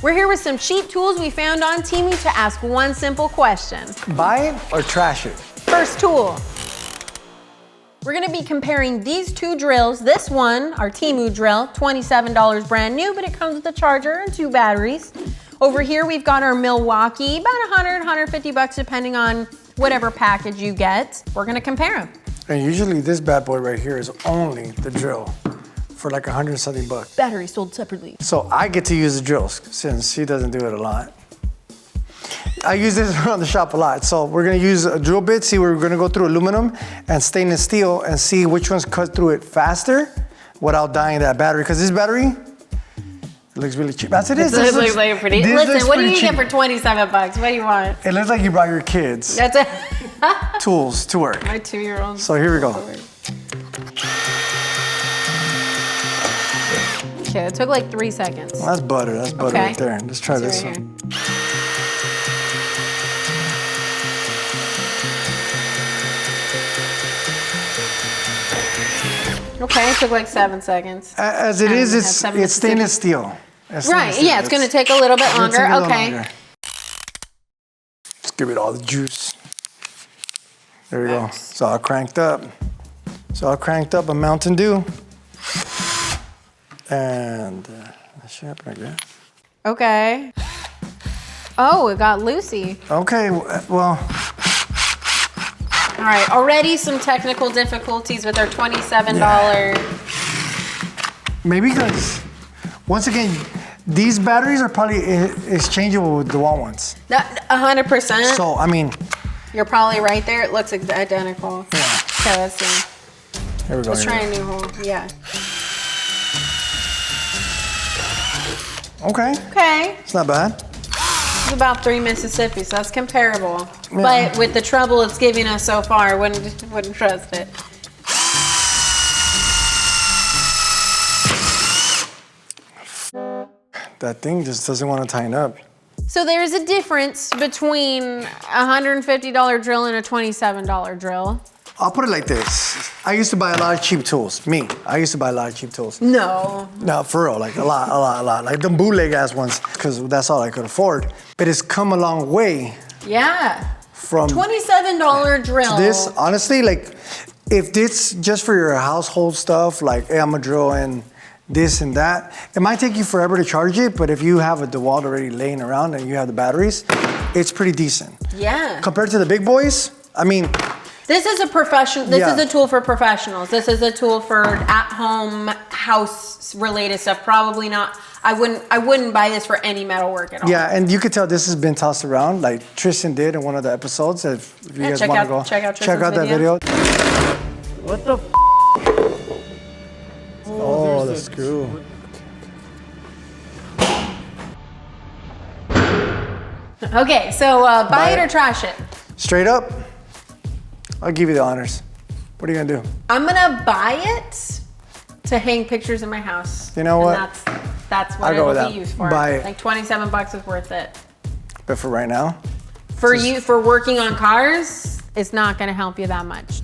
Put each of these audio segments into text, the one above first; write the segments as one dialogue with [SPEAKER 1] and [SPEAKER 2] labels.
[SPEAKER 1] We're here with some cheap tools we found on Temu to ask one simple question.
[SPEAKER 2] Buy it or trash it?
[SPEAKER 1] First tool. We're gonna be comparing these two drills. This one, our Temu drill, $27 brand new, but it comes with a charger and 2 batteries. Over here, we've got our Milwaukee, about 100, 150 bucks, depending on whatever package you get. We're gonna compare them.
[SPEAKER 2] And usually this bad boy right here is only the drill for like 100 something bucks.
[SPEAKER 1] Battery sold separately.
[SPEAKER 2] So I get to use the drills since she doesn't do it a lot. I use this around the shop a lot. So we're gonna use a drill bit, see we're gonna go through aluminum and stainless steel and see which ones cut through it faster without dying that battery. Because this battery, it looks really cheap. That's it is.
[SPEAKER 1] This looks like pretty. Listen, what do you get for 27 bucks? What do you want?
[SPEAKER 2] It looks like you brought your kids.
[SPEAKER 1] That's it.
[SPEAKER 2] Tools to work.
[SPEAKER 1] My 2-year-old.
[SPEAKER 2] So here we go.
[SPEAKER 1] Okay, it took like 3 seconds.
[SPEAKER 2] Well, that's butter. That's butter right there. Let's try this
[SPEAKER 1] right
[SPEAKER 2] one.
[SPEAKER 1] Okay, it took like 7 seconds.
[SPEAKER 2] As it is, it's stainless steel.
[SPEAKER 1] Right, yeah, it's gonna take a little bit longer. Okay.
[SPEAKER 2] Let's give it all the juice. There we go. It's all cranked up. It's all cranked up, a Mountain Dew. And that should happen like that.
[SPEAKER 1] Okay. Oh, it got loosey.
[SPEAKER 2] Okay, well.
[SPEAKER 1] All right, already some technical difficulties with our $27.
[SPEAKER 2] Maybe because, once again, these batteries are probably exchangeable with the DeWalt ones.
[SPEAKER 1] 100%.
[SPEAKER 2] So, I mean.
[SPEAKER 1] You're probably right there. It looks identical.
[SPEAKER 2] Yeah.
[SPEAKER 1] Okay, let's see.
[SPEAKER 2] Here we go.
[SPEAKER 1] Let's try a new hole. Yeah.
[SPEAKER 2] Okay.
[SPEAKER 1] Okay.
[SPEAKER 2] It's not bad.
[SPEAKER 1] It's about 3 Mississippi, so that's comparable.
[SPEAKER 2] Yeah.
[SPEAKER 1] But with the trouble it's giving us so far, I wouldn't trust it.
[SPEAKER 2] That thing just doesn't want to tighten up.
[SPEAKER 1] So there's a difference between a $150 drill and a $27 drill.
[SPEAKER 2] I'll put it like this. I used to buy a lot of cheap tools. I used to buy a lot of cheap tools.
[SPEAKER 1] No.
[SPEAKER 2] No, for real, like a lot. Like them bootleg ass ones, because that's all I could afford. But it's come a long way.
[SPEAKER 1] Yeah.
[SPEAKER 2] From
[SPEAKER 1] $27 drill.
[SPEAKER 2] This, honestly, like, if this just for your household stuff, like, hey, I'm gonna drill in this and that, it might take you forever to charge it, but if you have a DeWalt already laying around and you have the batteries, it's pretty decent.
[SPEAKER 1] Yeah.
[SPEAKER 2] Compared to the big boys, I mean,
[SPEAKER 1] this is a professional. This is a tool for professionals. This is a tool for at-home house-related stuff. Probably not. I wouldn't buy this for any metal work at all.
[SPEAKER 2] Yeah, and you could tell this has been tossed around, like Tristan did in one of the episodes. If you guys want to go
[SPEAKER 1] check out
[SPEAKER 2] that video.
[SPEAKER 3] What the?
[SPEAKER 2] Oh, the screw.
[SPEAKER 1] Okay, so buy it or trash it.
[SPEAKER 2] Straight up, I'll give you the honors. What are you gonna do?
[SPEAKER 1] I'm gonna buy it to hang pictures in my house.
[SPEAKER 2] You know what?
[SPEAKER 1] And that's what
[SPEAKER 2] I'll go with
[SPEAKER 1] it'll
[SPEAKER 2] that.
[SPEAKER 1] be used for.
[SPEAKER 2] Buy it.
[SPEAKER 1] Like 27 bucks is worth it.
[SPEAKER 2] But for right now,
[SPEAKER 1] For working on cars, it's not gonna help you that much.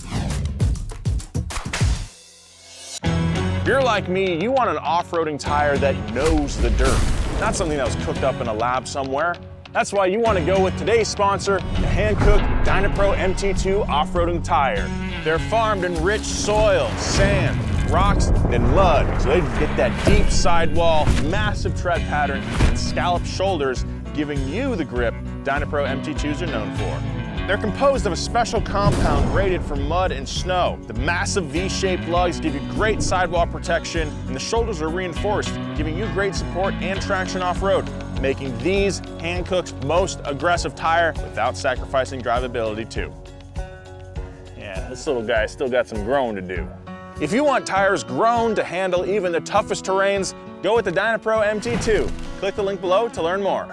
[SPEAKER 3] If you're like me, you want an off-roading tire that knows the dirt, not something that was cooked up in a lab somewhere. That's why you want to go with today's sponsor, the hand-cooked Dynapro MT2 off-roading tire. They're farmed in rich soil, sand, rocks, and mud, so they get that deep sidewall, massive tread pattern, and scalloped shoulders, giving you the grip Dynapro MT2s are known for. They're composed of a special compound rated for mud and snow. The massive V-shaped lugs give you great sidewall protection, and the shoulders are reinforced, giving you great support and traction off-road, making these hand-cooked most aggressive tire without sacrificing drivability too. Yeah, this little guy still got some growing to do. If you want tires grown to handle even the toughest terrains, go with the Dynapro MT2. Click the link below to learn more.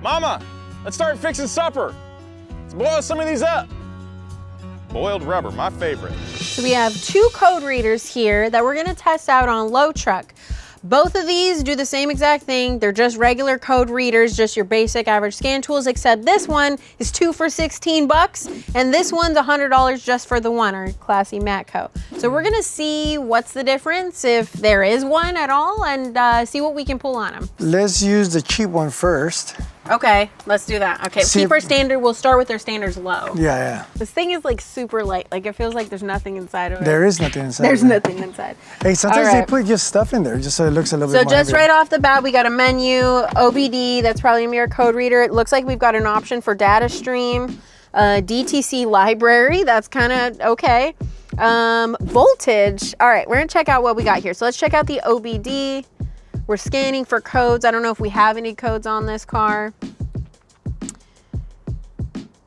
[SPEAKER 3] Mama, let's start fixing supper. Let's boil some of these up. Boiled rubber, my favorite.
[SPEAKER 1] So we have 2 code readers here that we're gonna test out on low truck. Both of these do the same exact thing. They're just regular code readers, just your basic average scan tools, except this one is 2 for 16 bucks, and this one's $100 just for the one, our classy Matco. So we're gonna see what's the difference, if there is one at all, and see what we can pull on them.
[SPEAKER 2] Let's use the cheap one first.
[SPEAKER 1] Okay, let's do that. Okay, keep our standard. We'll start with our standards low.
[SPEAKER 2] Yeah.
[SPEAKER 1] This thing is like super light. Like it feels like there's nothing inside of it.
[SPEAKER 2] There is nothing inside.
[SPEAKER 1] There's nothing inside.
[SPEAKER 2] Hey, sometimes they put just stuff in there just so it looks a little bit more
[SPEAKER 1] So just
[SPEAKER 2] heavier.
[SPEAKER 1] right off the bat, we got a menu, OBD, that's probably a mirror code reader. It looks like we've got an option for data stream, DTC library, that's kind of okay. Voltage, all right, we're gonna check out what we got here. So let's check out the OBD. We're scanning for codes. I don't know if we have any codes on this car.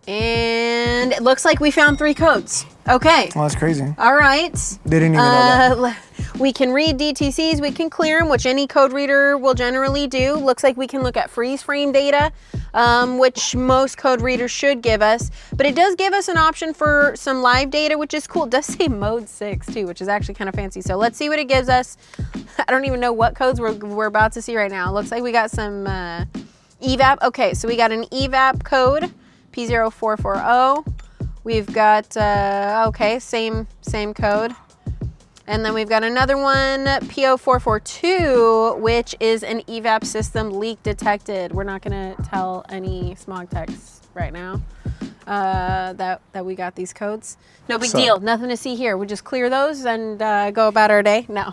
[SPEAKER 1] And it looks like we found 3 codes. Okay.
[SPEAKER 2] Well, that's crazy.
[SPEAKER 1] All right.
[SPEAKER 2] They didn't even know that.
[SPEAKER 1] We can read DTCs, we can clear them, which any code reader will generally do. Looks like we can look at freeze frame data, which most code readers should give us. But it does give us an option for some live data, which is cool. It does say mode 6 too, which is actually kind of fancy. So let's see what it gives us. I don't even know what codes we're about to see right now. Looks like we got some evap. Okay, so we got an evap code, P0440. We've got, okay, same code. And then we've got another one, PO442, which is an evap system leak detected. We're not gonna tell any smog techs right now that we got these codes. No big deal, nothing to see here. We just clear those and go about our day. No,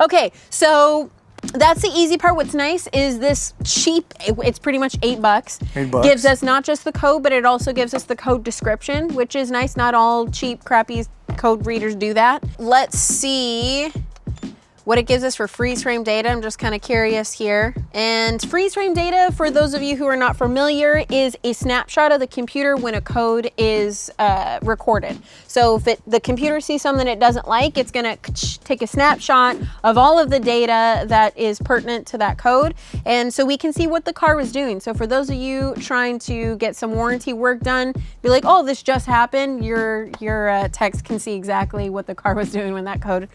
[SPEAKER 1] okay, so that's the easy part. What's nice is this cheap, it's pretty much $8.
[SPEAKER 2] $8.
[SPEAKER 1] Gives us not just the code, but it also gives us the code description, which is nice. Not all cheap, crappy code readers do that. Let's see what it gives us for freeze frame data. I'm just kind of curious here. And freeze frame data, for those of you who are not familiar, is a snapshot of the computer when a code is recorded. So if the computer sees something it doesn't like, it's gonna take a snapshot of all of the data that is pertinent to that code. And so we can see what the car was doing. So for those of you trying to get some warranty work done, be like, oh, this just happened, your text can see exactly what the car was doing when that code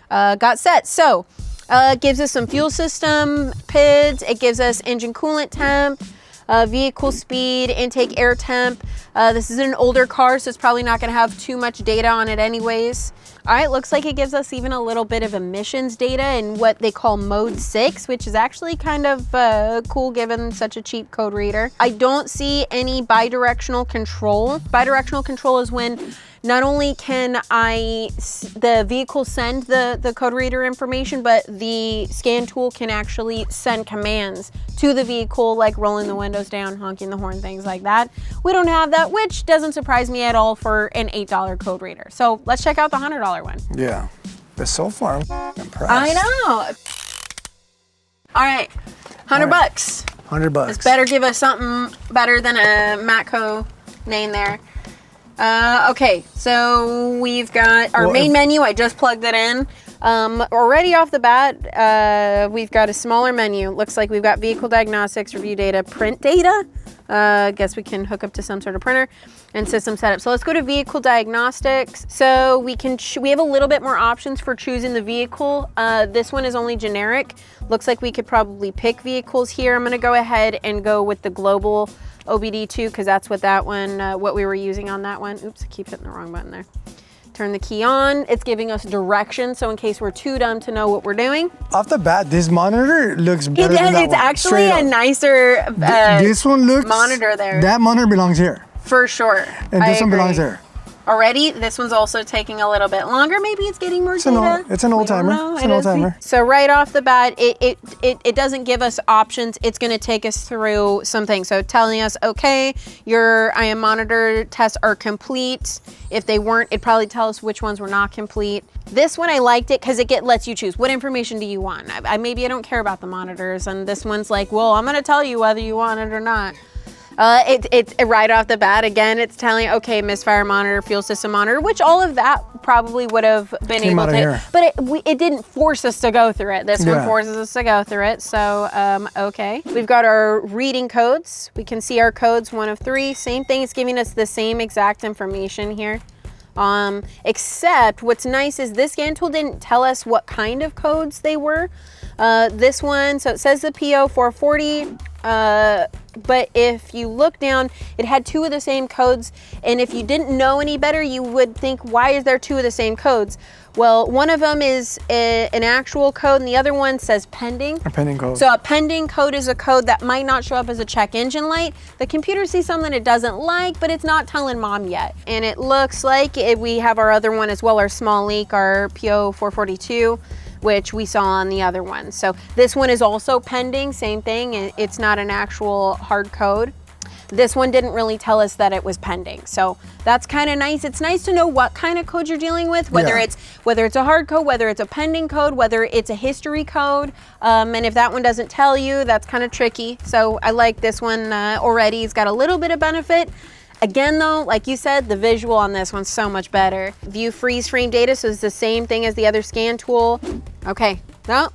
[SPEAKER 1] got set. So it gives us some fuel system PIDs, it gives us engine coolant temp, vehicle speed, intake air temp. This is an older car, so it's probably not going to have too much data on it anyways. All right, looks like it gives us even a little bit of emissions data in what they call mode 6, which is actually kind of cool given such a cheap code reader. I don't see any bidirectional control. Bidirectional control is when not only can the vehicle send the code reader information, but the scan tool can actually send commands to the vehicle, like rolling the windows down, honking the horn, things like that. We don't have that, which doesn't surprise me at all for an $8 code reader. So let's check out the $100 one.
[SPEAKER 2] Yeah, but so far I'm impressed.
[SPEAKER 1] I know. All right, 100 bucks.
[SPEAKER 2] 100 bucks.
[SPEAKER 1] This better give us something better than a Matco name there. Okay, so we've got our main menu. I just plugged it in. Already off the bat, we've got a smaller menu. Looks like we've got vehicle diagnostics, review data, print data. Guess we can hook up to some sort of printer, and system setup. So let's go to vehicle diagnostics. So we have a little bit more options for choosing the vehicle. This one is only generic. Looks like we could probably pick vehicles here. I'm gonna go ahead and go with the global OBD2 because that's what that one, what we were using on that one. Oops, I keep hitting the wrong button there. Turn the key on. It's giving us directions, so in case we're too dumb to know what we're doing.
[SPEAKER 2] Off the bat, this monitor looks better than that
[SPEAKER 1] It's
[SPEAKER 2] one.
[SPEAKER 1] actually a nicer
[SPEAKER 2] this one looks
[SPEAKER 1] monitor there.
[SPEAKER 2] That monitor belongs here.
[SPEAKER 1] For sure.
[SPEAKER 2] And this one belongs there.
[SPEAKER 1] Already, this one's also taking a little bit longer. Maybe it's getting more data.
[SPEAKER 2] It's an old timer. It's an old timer.
[SPEAKER 1] So right off the bat, it doesn't give us options. It's going to take us through something. So telling us, okay, your IM monitor tests are complete. If they weren't, it'd probably tell us which ones were not complete. This one, I liked it because it lets you choose. What information do you want? Maybe I don't care about the monitors. And this one's like, well, I'm going to tell you whether you want it or not. It's right off the bat, again, it's telling, okay, misfire monitor, fuel system monitor, which all of that probably would have been able to, but it didn't force us to go through it. This one forces us to go through it. So, okay. We've got our reading codes. We can see our codes, 1 of 3. Same thing, it's giving us the same exact information here. Except what's nice is this scan tool didn't tell us what kind of codes they were. This one, so it says the PO 440, but if you look down, it had 2 of the same codes. And if you didn't know any better, you would think, why is there 2 of the same codes? Well, one of them is an actual code and the other one says pending.
[SPEAKER 2] A pending code.
[SPEAKER 1] So a pending code is a code that might not show up as a check engine light. The computer sees something it doesn't like, but it's not telling mom yet. And it looks like we have our other one as well, our small leak, our PO 442. Which we saw on the other one. So this one is also pending, same thing. It's not an actual hard code. This one didn't really tell us that it was pending. So that's kind of nice. It's nice to know what kind of code you're dealing with, whether it's a hard code, whether it's a pending code, whether it's a history code. And if that one doesn't tell you, that's kind of tricky. So I like this one already. It's got a little bit of benefit. Again though, like you said, the visual on this one's so much better. View freeze frame data, so it's the same thing as the other scan tool. Okay, no,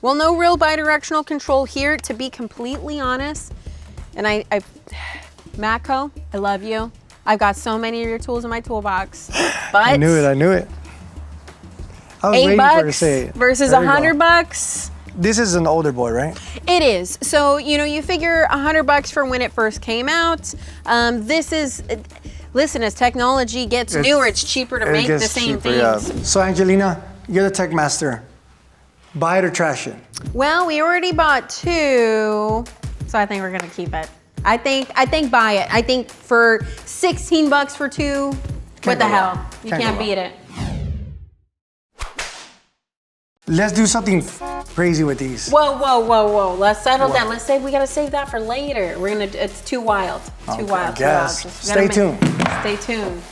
[SPEAKER 1] well, no real bidirectional control here, to be completely honest. And Matco, I love you. I've got so many of your tools in my toolbox, but
[SPEAKER 2] I knew it. I was waiting for her to say it.
[SPEAKER 1] Versus $100.
[SPEAKER 2] This is an older boy, right?
[SPEAKER 1] It is. So, you figure $100 for when it first came out. Listen, as technology gets newer, it's cheaper to make the same things.
[SPEAKER 2] Yeah. So Angelina, you're the tech master. Buy it or trash it?
[SPEAKER 1] Well, we already bought 2, so I think we're gonna keep it. I think buy it. I think for $16 for 2, what the hell? You can't beat it.
[SPEAKER 2] Let's do something crazy with these.
[SPEAKER 1] Whoa. Let's settle down. Let's say we gotta save that for later. It's too wild. Too wild.
[SPEAKER 2] Stay tuned.
[SPEAKER 1] Stay tuned.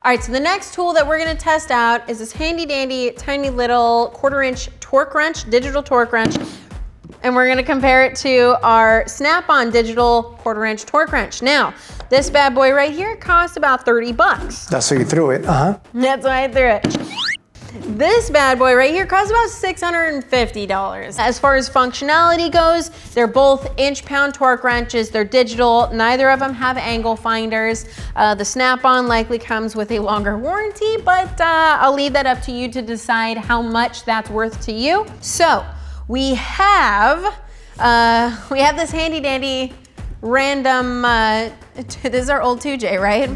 [SPEAKER 1] All right, so the next tool that we're gonna test out is this handy dandy, tiny little 1/4-inch torque wrench, digital torque wrench. And we're gonna compare it to our Snap-on digital 1/4-inch torque wrench. Now, this bad boy right here costs about $30.
[SPEAKER 2] That's why you threw it,
[SPEAKER 1] That's why I threw it. This bad boy right here costs about $650. As far as functionality goes, they're both inch-pound torque wrenches. They're digital. Neither of them have angle finders. The Snap-on likely comes with a longer warranty, but I'll leave that up to you to decide how much that's worth to you. So we have this handy-dandy random, this is our old 2J, right?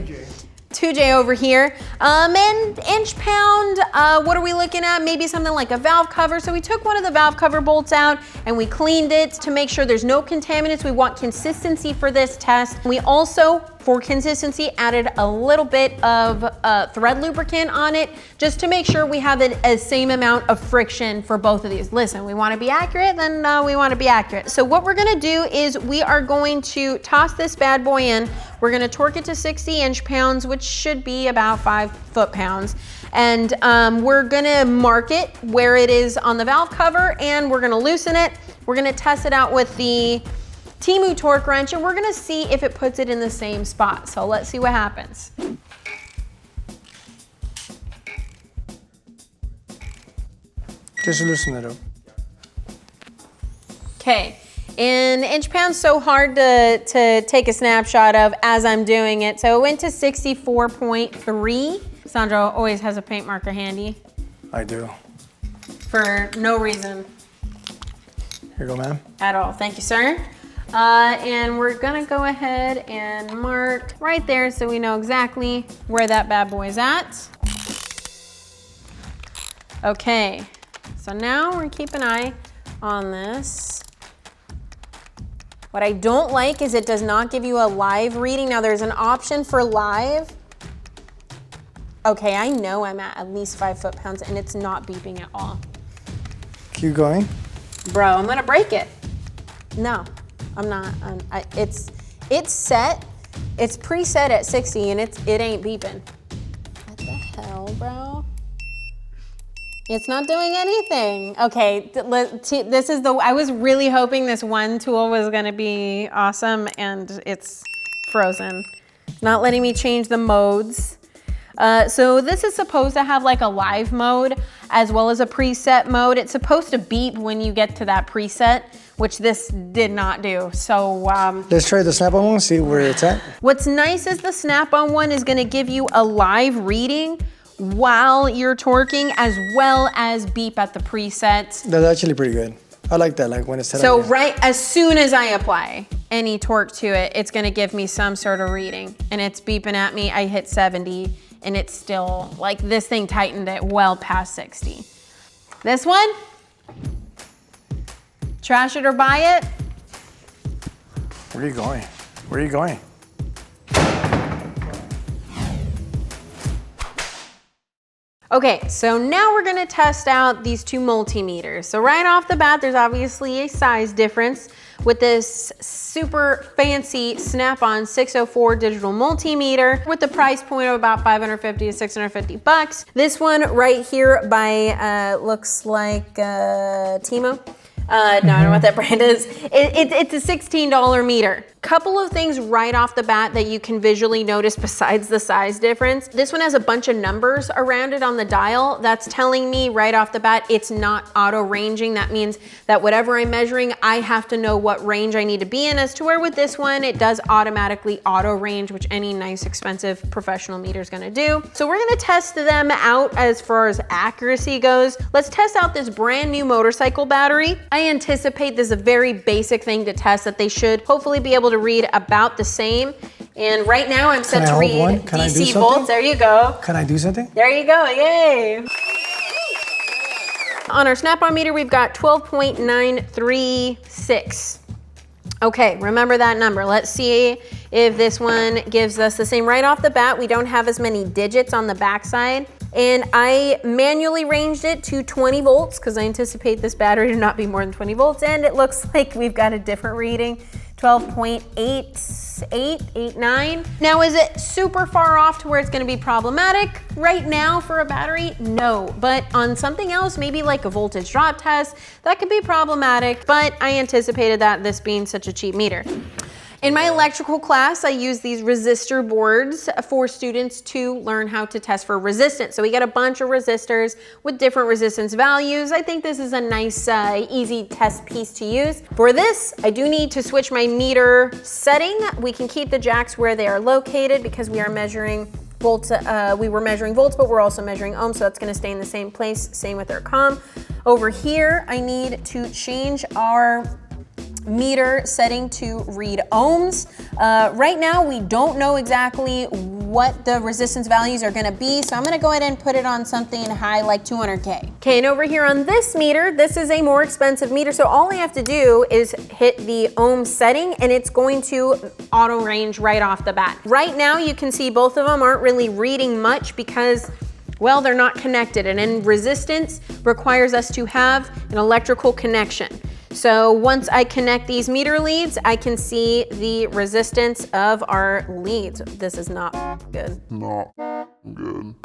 [SPEAKER 1] 2J over here, and inch pound, what are we looking at? Maybe something like a valve cover. So we took one of the valve cover bolts out and we cleaned it to make sure there's no contaminants. We want consistency for this test. We also, for consistency, added a little bit of thread lubricant on it just to make sure we have a same amount of friction for both of these. Listen, we wanna be accurate, then we wanna be accurate. So what we're gonna do is we are going to toss this bad boy in. We're gonna torque it to 60 inch-pounds, which should be about 5 foot-pounds. And we're gonna mark it where it is on the valve cover, and we're gonna loosen it. We're gonna test it out with the Temu torque wrench, and we're gonna see if it puts it in the same spot. So let's see what happens.
[SPEAKER 2] Just loosen it up.
[SPEAKER 1] Okay, and inch-pound's so hard to take a snapshot of as I'm doing it. So it went to 64.3. Sandro always has a paint marker handy.
[SPEAKER 2] I do.
[SPEAKER 1] For no reason.
[SPEAKER 2] Here you go, ma'am.
[SPEAKER 1] At all. Thank you, sir. And we're gonna go ahead and mark right there so we know exactly where that bad boy is at. Okay, so now we're gonna keep an eye on this. What I don't like is it does not give you a live reading. Now there's an option for live. Okay, I know I'm at least 5 foot-pounds and it's not beeping at all.
[SPEAKER 2] Keep going.
[SPEAKER 1] Bro, I'm gonna break it. No, I'm not. It's set. It's preset at 60 and it ain't beeping. What the hell, bro? It's not doing anything. Okay, this is I was really hoping this one tool was gonna be awesome and it's frozen. Not letting me change the modes. So this is supposed to have like a live mode as well as a preset mode. It's supposed to beep when you get to that preset, which this did not do. So
[SPEAKER 2] let's try the Snap-on one, see where it's at.
[SPEAKER 1] What's nice is the Snap-on one is gonna give you a live reading while you're torquing, as well as beep at the preset.
[SPEAKER 2] That's actually pretty good. I like that, like when it's set
[SPEAKER 1] So
[SPEAKER 2] up.
[SPEAKER 1] right as soon as I apply any torque to it, it's gonna give me some sort of reading, and it's beeping at me. I hit 70 and it's still, like, this thing tightened it well past 60. This one, trash it or buy it.
[SPEAKER 2] Where are you going? Where are you going?
[SPEAKER 1] Okay, so now we're gonna test out these two multimeters. So right off the bat, there's obviously a size difference with this super fancy Snap-on 604 digital multimeter with the price point of about 550 to 650 bucks. This one right here by, looks like Temu. No, I don't know what that brand is. It's a $16 meter. Couple of things right off the bat that you can visually notice besides the size difference. This one has a bunch of numbers around it on the dial. That's telling me right off the bat it's not auto ranging. That means that whatever I'm measuring, I have to know what range I need to be in, as to where with this one, it does automatically auto range, which any nice expensive professional meter is gonna do. So we're gonna test them out as far as accuracy goes. Let's test out this brand new motorcycle battery. I anticipate this is a very basic thing to test that they should hopefully be able to read about the same. And right now I'm set to read DC volts. There you go.
[SPEAKER 2] Can I do something?
[SPEAKER 1] There you go, yay. On our Snap-on meter, we've got 12.936. Okay, remember that number. Let's see if this one gives us the same. Right off the bat, we don't have as many digits on the backside. And I manually ranged it to 20 volts because I anticipate this battery to not be more than 20 volts. And it looks like we've got a different reading, 12.8889. Now, is it super far off to where it's gonna be problematic? Right now for a battery, no. But on something else, maybe like a voltage drop test, that could be problematic, but I anticipated that, this being such a cheap meter. In my electrical class, I use these resistor boards for students to learn how to test for resistance. So we get a bunch of resistors with different resistance values. I think this is a nice, easy test piece to use. For this, I do need to switch my meter setting. We can keep the jacks where they are located because we are measuring volts. We were measuring volts, but we're also measuring ohms, so that's gonna stay in the same place. Same with our comm. Over here, I need to change our meter setting to read ohms. Right now, we don't know exactly what the resistance values are gonna be, so I'm gonna go ahead and put it on something high like 200K. Okay, and over here on this meter, this is a more expensive meter, so all I have to do is hit the ohm setting and it's going to auto range right off the bat. Right now, you can see both of them aren't really reading much because, well, they're not connected, and in resistance requires us to have an electrical connection. So once I connect these meter leads, I can see the resistance of our leads. This is not good.
[SPEAKER 4] Not good.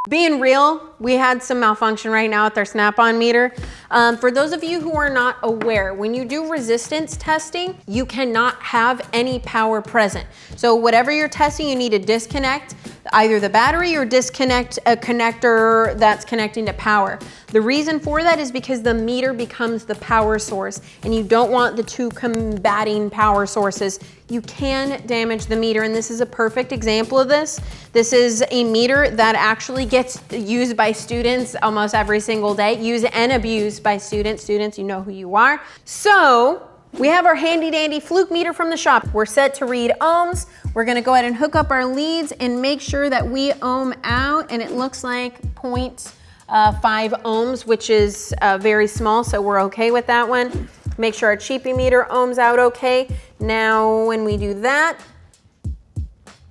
[SPEAKER 1] Being real, we had some malfunction right now with our Snap-on meter. For those of you who are not aware, when you do resistance testing, you cannot have any power present. So whatever you're testing, you need to disconnect either the battery or disconnect a connector that's connecting to power. The reason for that is because the meter becomes the power source and you don't want the two combating power sources. You can damage the meter, and this is a perfect example of this. This is a meter that actually gets used by students almost every single day, used and abused by students. Students, you know who you are. So we have our handy dandy fluke meter from the shop. We're set to read ohms. We're gonna go ahead and hook up our leads and make sure that we ohm out, and it looks like 0.5 ohms, which is very small, so we're okay with that one. Make sure our cheapy meter ohms out okay. Now, when we do that,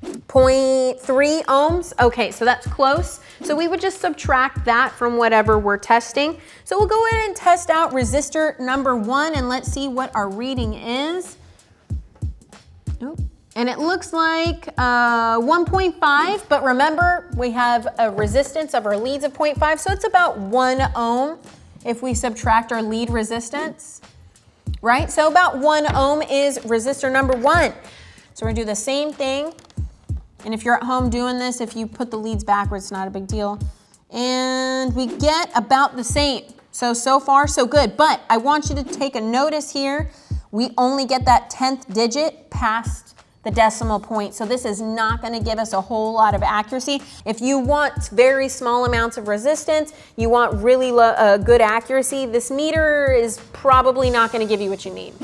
[SPEAKER 1] 0.3 ohms. Okay, so that's close. So we would just subtract that from whatever we're testing. So we'll go ahead and test out resistor number 1 and let's see what our reading is. Oop. And it looks like 1.5, but remember, we have a resistance of our leads of 0.5, so it's about 1 ohm if we subtract our lead resistance, right? So about 1 ohm is resistor number 1. So we're gonna do the same thing. And if you're at home doing this, if you put the leads backwards, it's not a big deal. And we get about the same. So far, so good. But I want you to take a notice here. We only get that 10th digit past the decimal point. So this is not gonna give us a whole lot of accuracy. If you want very small amounts of resistance, you want really good accuracy, this meter is probably not gonna give you what you need.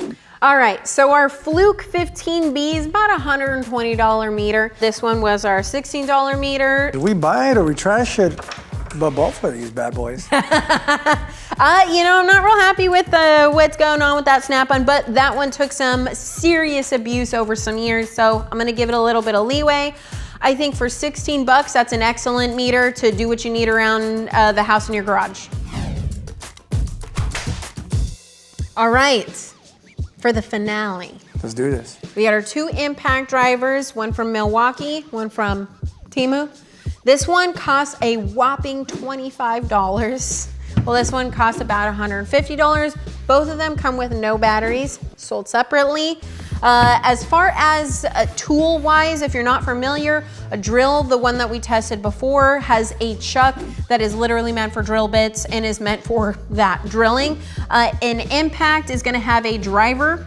[SPEAKER 1] All right, so our Fluke 15B is about a $120 meter. This one was our $16 meter.
[SPEAKER 2] Did we buy it or we trash it? But both of these bad boys.
[SPEAKER 1] You know, I'm not real happy with what's going on with that snap-on, but that one took some serious abuse over some years, so I'm gonna give it a little bit of leeway. I think for 16 bucks, that's an excellent meter to do what you need around the house in your garage. All right, for the finale.
[SPEAKER 2] Let's do this.
[SPEAKER 1] We got our 2 impact drivers, one from Milwaukee, one from Temu. This one costs a whopping $25. Well, this one costs about $150. Both of them come with no batteries, sold separately. As far as tool-wise, if you're not familiar, a drill, the one that we tested before, has a chuck that is literally meant for drill bits and is meant for that drilling. An impact is gonna have a driver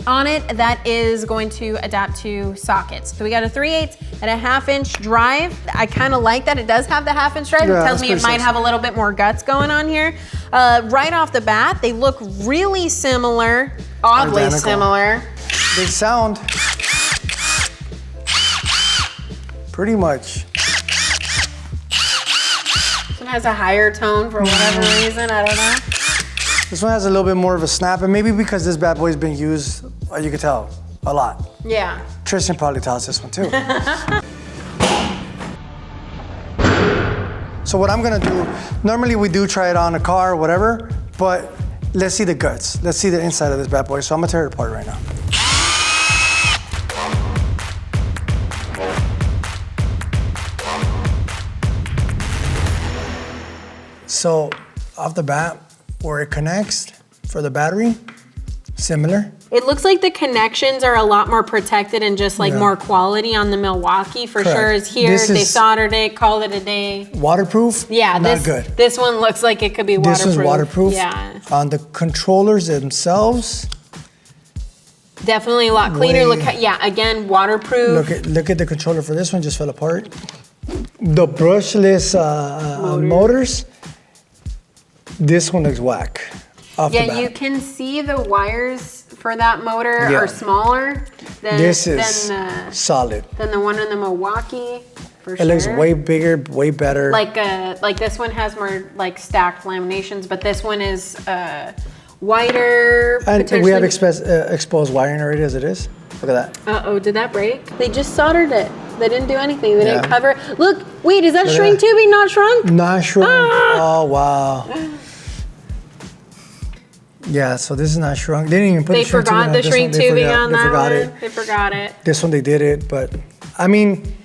[SPEAKER 1] on it that is going to adapt to sockets. So we got a 3/8 and a 1/2 inch drive. I kind of like that it does have the 1/2 inch drive.
[SPEAKER 2] Yeah,
[SPEAKER 1] it tells me it might have a little bit more guts going on here. Right off the bat, they look really similar, oddly
[SPEAKER 2] Identical.
[SPEAKER 1] similar.
[SPEAKER 2] They sound pretty much.
[SPEAKER 1] This one has a higher tone for whatever reason, I don't know.
[SPEAKER 2] This one has a little bit more of a snap, and maybe because this bad boy's been used, you could tell, a lot.
[SPEAKER 1] Yeah.
[SPEAKER 2] Tristan probably tells this one too. So what I'm gonna do, normally we do try it on a car or whatever, but let's see the guts. Let's see the inside of this bad boy. So I'm gonna tear it apart right now. So off the bat, where it connects for the battery, similar.
[SPEAKER 1] It looks like the connections are a lot more protected and just like
[SPEAKER 2] Yeah.
[SPEAKER 1] more quality on the Milwaukee for
[SPEAKER 2] Correct.
[SPEAKER 1] sure is here.
[SPEAKER 2] This
[SPEAKER 1] They
[SPEAKER 2] is-
[SPEAKER 1] soldered it, called it a day.
[SPEAKER 2] Waterproof,
[SPEAKER 1] Yeah,
[SPEAKER 2] not good.
[SPEAKER 1] This one looks like it could be waterproof.
[SPEAKER 2] This is waterproof.
[SPEAKER 1] Yeah,
[SPEAKER 2] On the controllers themselves,
[SPEAKER 1] definitely a lot cleaner.
[SPEAKER 2] Way-
[SPEAKER 1] Look, yeah, again, waterproof.
[SPEAKER 2] look at the controller for this one, just fell apart. The brushless motors, this one looks whack. Off the
[SPEAKER 1] Yeah,
[SPEAKER 2] bat.
[SPEAKER 1] you can see the wires for that motor
[SPEAKER 2] Yeah.
[SPEAKER 1] are smaller than
[SPEAKER 2] This is
[SPEAKER 1] than
[SPEAKER 2] solid.
[SPEAKER 1] the one in the Milwaukee. For
[SPEAKER 2] It looks way bigger, way better.
[SPEAKER 1] like this one has more like stacked laminations, but this one is wider.
[SPEAKER 2] And we have
[SPEAKER 1] potentially-
[SPEAKER 2] exposed wiring already as it is. Look at that.
[SPEAKER 1] Uh-oh, did that break? They just soldered it. They didn't do anything. They didn't
[SPEAKER 2] Yeah.
[SPEAKER 1] cover. Look, wait, is that
[SPEAKER 2] Look at
[SPEAKER 1] shrink
[SPEAKER 2] that.
[SPEAKER 1] tubing not shrunk?
[SPEAKER 2] Not shrunk.
[SPEAKER 1] Ah!
[SPEAKER 2] Oh, wow. Yeah, so this is not shrunk. They didn't even put
[SPEAKER 1] They
[SPEAKER 2] the shrink
[SPEAKER 1] forgot
[SPEAKER 2] tubing
[SPEAKER 1] the
[SPEAKER 2] on this
[SPEAKER 1] shrink
[SPEAKER 2] one. They
[SPEAKER 1] tubing
[SPEAKER 2] forgot-
[SPEAKER 1] on
[SPEAKER 2] they
[SPEAKER 1] that
[SPEAKER 2] forgot
[SPEAKER 1] one.
[SPEAKER 2] it.
[SPEAKER 1] They forgot it.
[SPEAKER 2] This one they did it, but I mean,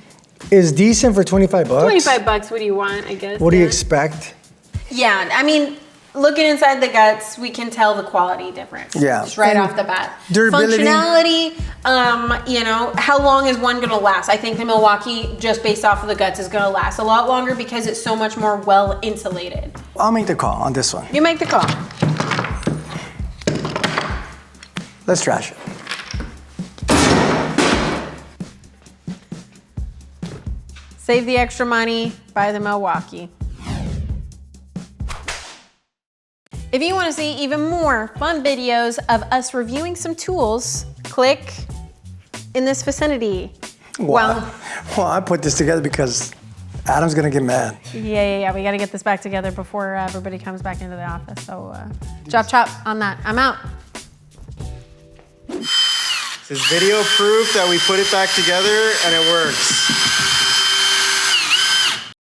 [SPEAKER 2] it's decent for 25 bucks.
[SPEAKER 1] 25 bucks, what do you want, I guess?
[SPEAKER 2] What do you
[SPEAKER 1] yeah.
[SPEAKER 2] expect?
[SPEAKER 1] Yeah, I mean, looking inside the guts, we can tell the quality difference.
[SPEAKER 2] Yeah.
[SPEAKER 1] Just right
[SPEAKER 2] And
[SPEAKER 1] off the bat.
[SPEAKER 2] durability.
[SPEAKER 1] Functionality, you know, how long is one gonna last? I think the Milwaukee, just based off of the guts, is gonna last a lot longer because it's so much more well insulated.
[SPEAKER 2] I'll make the call on this one.
[SPEAKER 1] You make the call.
[SPEAKER 2] Let's trash it.
[SPEAKER 1] Save the extra money, buy the Milwaukee. If you want to see even more fun videos of us reviewing some tools, click in this vicinity.
[SPEAKER 2] Well, I put this together because Adam's gonna get mad.
[SPEAKER 1] Yeah. We got to get this back together before everybody comes back into the office. So chop on that. I'm out.
[SPEAKER 2] This is video proof that we put it back together and it works.